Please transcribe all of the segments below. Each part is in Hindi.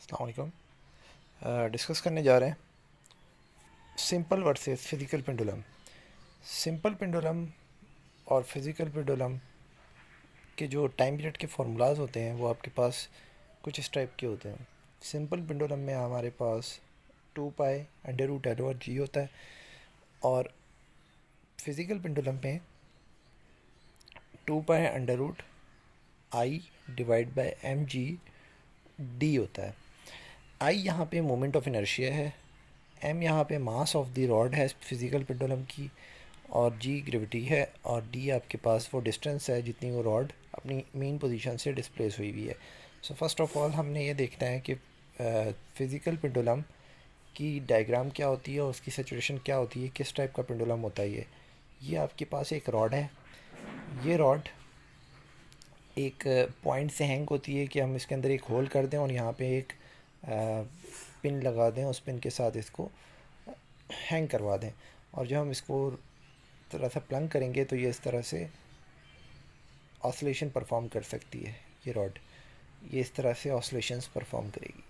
अस्सलाम वालेकुम। डिस्कस करने जा रहे हैं simple versus physical pendulum. Simple pendulum और फिज़िकल पेंडुलम के जो टाइम पीरियड के फार्मूलाज होते हैं वो आपके पास कुछ इस टाइप के होते हैं। सिंपल पेंडुलम में हमारे पास 2 पाई अंडर रूट एल और जी होता है, और फिज़िकल पेंडुलम में 2 pi under root I divide by M G D होता है। आई यहाँ पे मोमेंट ऑफ इनर्शिया है, एम यहाँ पे मास ऑफ द रॉड है फिज़िकल पेंडुलम की, और जी ग्रेविटी है, और डी आपके पास वो डिस्टेंस है जितनी वो रॉड अपनी मेन पोजीशन से डिस्प्लेस हुई हुई है। सो फर्स्ट ऑफ ऑल हमने ये देखना है कि फिज़िकल पेंडुलम की डायग्राम क्या होती है और उसकी सिचुएशन क्या होती है, किस टाइप का पेंडुलम होता है। ये आपके पास एक रॉड है। ये रॉड एक पॉइंट से हैंग होती है कि हम इसके अंदर एक होल कर दें और यहाँ पे एक पिन लगा दें, उस पिन के साथ इसको हैंग करवा दें, और जब हम इसको थोड़ा सा प्लंग करेंगे तो ये इस तरह से ऑसिलेशन परफॉर्म कर सकती है। ये रॉड ये इस तरह से ऑसिलेशंस परफॉर्म करेगी।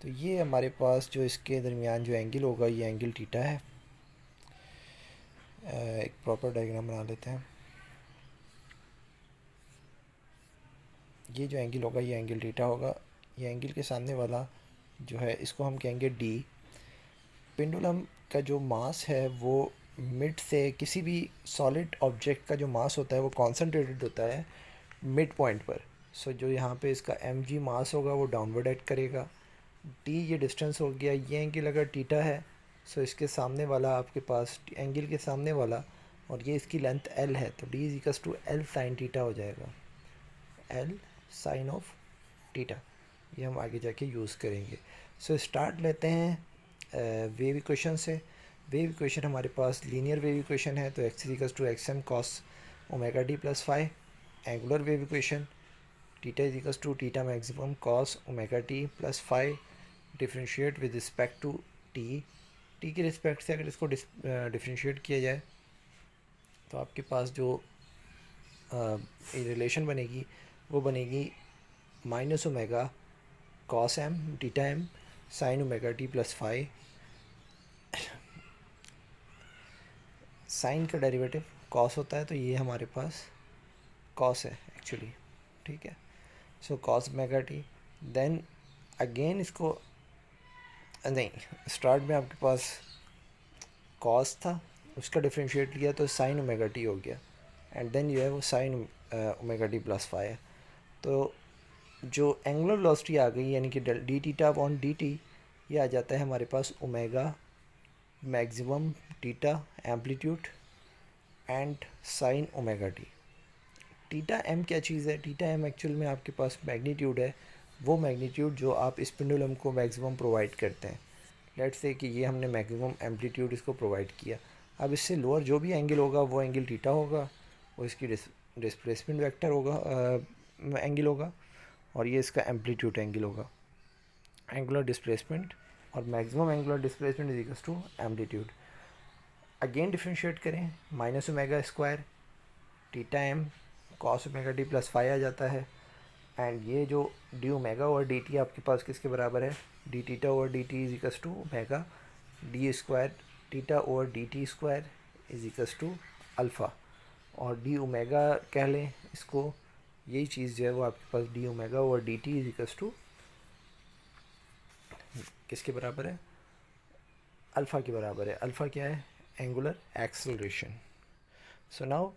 तो ये हमारे पास जो इसके दरमियान जो एंगल होगा ये एंगल थीटा है। एक प्रॉपर डायग्राम बना लेते हैं। ये जो एंगल होगा ये एंगल थीटा होगा। ये एंगल के सामने वाला जो है इसको हम कहेंगे डी। पेंडुलम का जो मास है वो मिड से, किसी भी सॉलिड ऑब्जेक्ट का जो मास होता है वो कॉन्सेंट्रेटेड होता है मिड पॉइंट पर। सो जो यहाँ पे इसका एम जी मास होगा वो डाउनवर्ड एक्ट करेगा। टी ये डिस्टेंस हो गया। ये एंगल अगर टीटा है सो इसके सामने वाला आपके पास एंगल के सामने वाला, और ये इसकी लेंथ एल है, तो D is equals to L sine theta हो जाएगा। एल साइन ऑफ टीटा ये हम आगे जाके यूज़ करेंगे। सो स्टार्ट लेते हैं वेव इक्वेशन से। वेव इक्वेशन हमारे पास लीनियर वेव इक्वेशन है, तो X equals to X M cos omega D plus five. Angular wave equation theta is equals to theta maximum cos omega T plus five. Differentiate with respect to T. T के रिस्पेक्ट से अगर इसको डिफ्रेंशिएट किया जाए तो आपके पास जो रिलेशन बनेगी वो बनेगी minus omega cos M theta M sine omega T plus five. Sine का डेरिवेटिव कॉस होता है, तो ये हमारे पास कॉस है एक्चुअली, ठीक है। So cos omega T, then again इसको नहीं, स्टार्ट में आपके पास कॉस था, उसका डिफ्रेंशिएट लिया तो साइन ओमेगा टी हो गया, एंड देन जो है वो sine omega T plus five. तो जो एंगुलर वेलोसिटी आ गई यानी कि d theta upon d t, ये आ जाता है हमारे पास omega maximum theta amplitude and sine omega t. Theta m क्या चीज़ है? टीटा एम एक्चुअल में आपके पास मैग्नीट्यूड है, वो मैग्नीट्यूड जो आप इस पेंडुलम को मैक्सिमम प्रोवाइड करते हैं। लेट्स से कि ये हमने मैक्सिमम एम्पलीट्यूड इसको प्रोवाइड किया। अब इससे लोअर जो भी एंगल होगा वो एंगल टीटा होगा, और इसकी डिस्प्लेसमेंट वेक्टर होगा एंगल होगा, और ये इसका एम्पलीट्यूड एंगल होगा। एंगुलर डिस्प्लेसमेंट और maximum angular displacement is equals to amplitude. Again differentiate करें, minus omega square theta M cos omega D plus five आ जाता है, एंड ये जो डी ओमेगा और डी टी आपके पास किसके बराबर है? D theta over d t is equals to omega d square theta over d t square is equals to alpha, और डी ओमेगा कह लें इसको, यही चीज़ जो है वो आपके पास d omega over d t is equals to किसके बराबर है? अल्फ़ा के बराबर है। अल्फ़ा क्या है? Angular acceleration. सो नाउ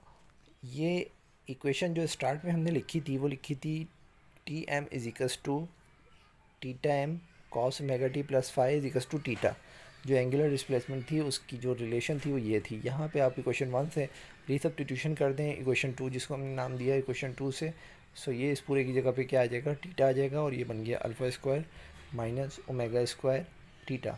ये इक्वेशन जो स्टार्ट में हमने लिखी थी वो लिखी थी T M is equals to theta M cos omega T plus five is equals to theta. जो एंगुलर डिस्प्लेसमेंट थी उसकी जो रिलेशन थी वो ये थी। यहाँ पे आप इक्वेशन 1 से रीसब्स्टिट्यूशन कर दें इक्वेशन 2 जिसको हमने नाम दिया इक्वेशन 2 से। सो ये इस पूरे की जगह पे क्या आ जाएगा? टीटा आ जाएगा, और ये बन गया alpha square minus omega square theta.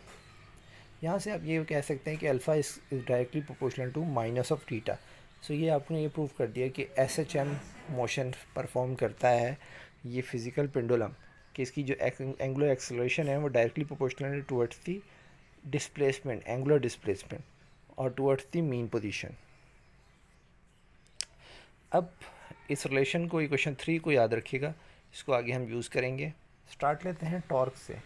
यहाँ से आप ये कह सकते हैं कि alpha is directly proportional to minus of theta. So ये आपने ये प्रूव कर दिया कि S H M motion perform करता है ये फिज़िकल पेंडुलम, कि इसकी जो एंगुलर एक्सेलरेशन है वो डायरेक्टली प्रोपोर्शनल है towards the displacement, angular displacement, और टुवर्ड्स दी मीन पोजीशन। अब इस रिलेशन को इक्वेशन 3 को याद रखिएगा, इसको आगे हम यूज़ करेंगे। स्टार्ट लेते हैं टॉर्क से।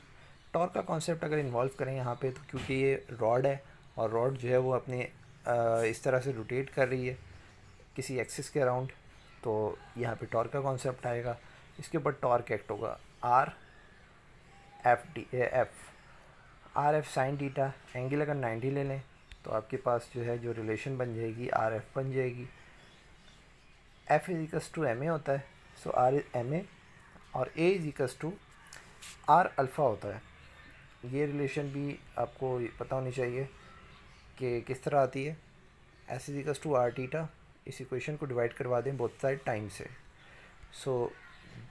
टॉर्क का कॉन्सेप्ट अगर इन्वॉल्व करें यहाँ पे, तो क्योंकि ये रॉड है और रॉड जो है वो अपने इस तरह से रोटेट कर रही है किसी एक्सिस के अराउंड, तो यहाँ पे टॉर्क का कॉन्सेप्ट आएगा। इसके ऊपर टॉर्क एक्ट होगा R F sine theta. Angle अगर 90 ले लें तो आपके पास जो है जो रिलेशन बन जाएगी आर एफ बन जाएगी। F is equals to m a होता है, so are is m a, और a is equals to are alpha होता है। ये रिलेशन भी आपको पता होनी चाहिए कि किस तरह आती है। S is equals to r theta. इस इक्वेशन को डिवाइड करवा दें बोथ साइड टाइम से, so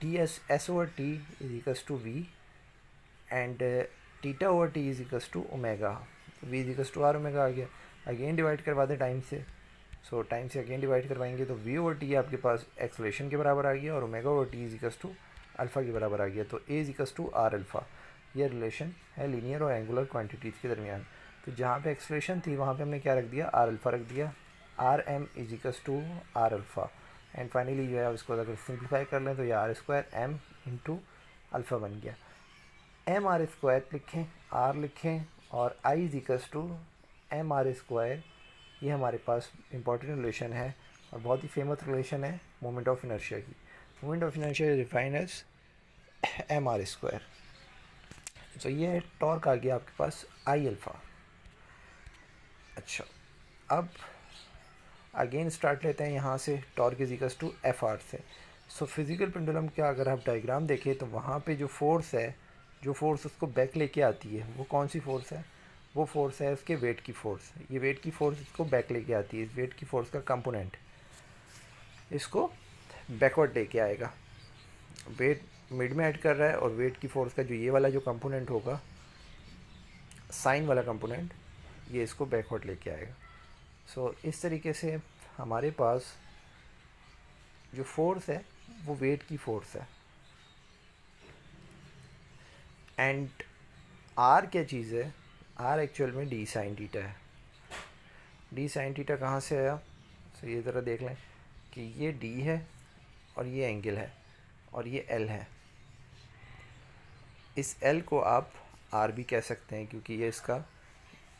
d s over t is equals to v and theta over t is equals to omega. V is equals to r omega आ गया। अगेन डिवाइड करवा दें टाइम से, सो टाइम से अगेन डिवाइड करवाएंगे तो वी ओवर टी आपके पास एक्सलेशन के बराबर आ गया और omega over t is equals to alpha के बराबर आ गया। तो a is equals to are alpha. यह रिलेशन है लीनियर और एंगुलर क्वांटिटीज़ के दरमियान। तो जहाँ पे एक्सलेशन थी वहाँ पे हमने क्या रख दिया, आर अल्फ़ा रख दिया। R M is equals to are alpha and finally जो है इसको अगर सिंप्लीफाई कर लें तो ये R square M into alpha बन गया। एम आर स्क्वायर लिखें, आर लिखें, और I is equals to M R square. ये हमारे पास इंपॉर्टेंट रिलेशन है और बहुत ही फेमस रिलेशन है मोमेंट ऑफ इनर्शिया की। Moment of inertia is defined as M R square. तो ये टॉर्क आ गया आपके पास आई अल्फ़ा। अच्छा, अब अगेन स्टार्ट लेते हैं यहाँ से, torque is equals to F R से। सो फिज़िकल पेंडुलम का अगर आप डायग्राम देखें तो वहाँ पे जो फोर्स है, जो फोर्स उसको बैक लेके आती है, वो कौन सी फोर्स है, वो फोर्स है उसके वेट की फोर्स। ये वेट की फोर्स इसको बैक लेके आती है। इस वेट की फोर्स का कंपोनेंट इसको बैकवर्ड लेके आएगा। वेट मिड में ऐड कर रहा है और वेट की फोर्स का जो ये वाला जो कंपोनेंट होगा, साइन वाला कंपोनेंट, ये इसको बैकवर्ड लेके आएगा। सो इस तरीके से हमारे पास जो फोर्स है वो वेट की फोर्स है। एंड आर क्या चीज़ है, आर एक्चुअल में डी साइन थीटा है। डी साइन थीटा कहाँ से आया, सो ये ज़रा देख लें कि ये डी है और ये एंगल है और ये एल है। इस एल को आप आर भी कह सकते हैं क्योंकि ये इसका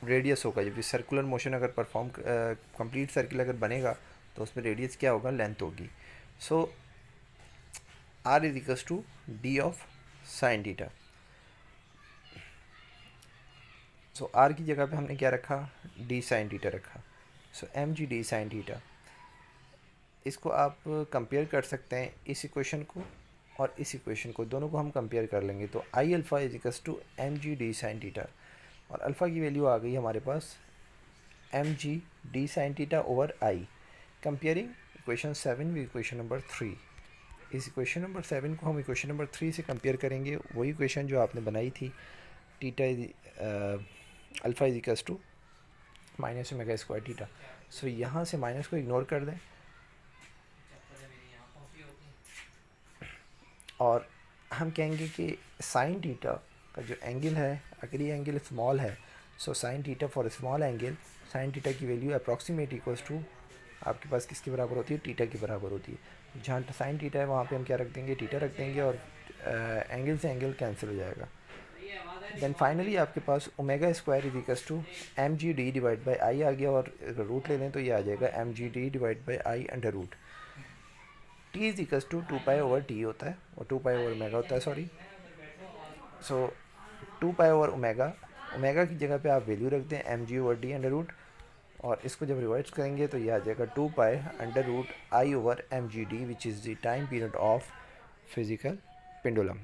रेडियस होगा। जब भी सर्कुलर मोशन अगर परफॉर्म कंप्लीट सर्किल अगर बनेगा तो उसमें रेडियस क्या होगा, लेंथ होगी। So are is equals to D of sine theta. So R की जगह पे हमने क्या रखा, डी साइन थीटा रखा। So M G D sine theta. इसको आप कंपेयर कर सकते हैं इस इक्वेशन को और इस इक्वेशन को, दोनों को हम कंपेयर कर लेंगे तो I alpha is equals to M G D sine theta, और अल्फ़ा की वैल्यू आ गई हमारे पास M G D sine theta over I. Comparing equation 7 with equation number 3। इस इक्वेशन नंबर 7 को हम इक्वेशन नंबर 3 से कंपेयर करेंगे, वही इक्वेशन जो आपने बनाई थी, theta alpha is equals to minus omega square theta. So यहाँ से माइनस को इग्नोर कर दें और हम कहेंगे कि साइन थीटा का जो एंगल है, अगर ये एंगल स्मॉल है, so sine theta for small angle, sine theta की वैल्यू अप्रॉक्सीमेट इक्वल्स टू आपके पास किसके बराबर होती है, थीटा के बराबर होती है। जहाँ साइन थीटा है वहाँ पे हम क्या रख देंगे, थीटा रख देंगे और एंगल से एंगल कैंसिल हो जाएगा। देन फाइनली आपके पास omega square is equals to M G D divide by I आ गया, और रूट ले लें तो ये आ जाएगा M G D divide by I under root. T is equals to 2 pi over T होता है और 2 पाई ओवर ओमेगा होता है, sorry. So 2 pi over omega, omega की जगह पे आप वैल्यू रख दें M G over D under root, और इसको जब रिवर्स करेंगे तो ये आ जाएगा 2 pi under root I over M G D, which is the time period of physical pendulum.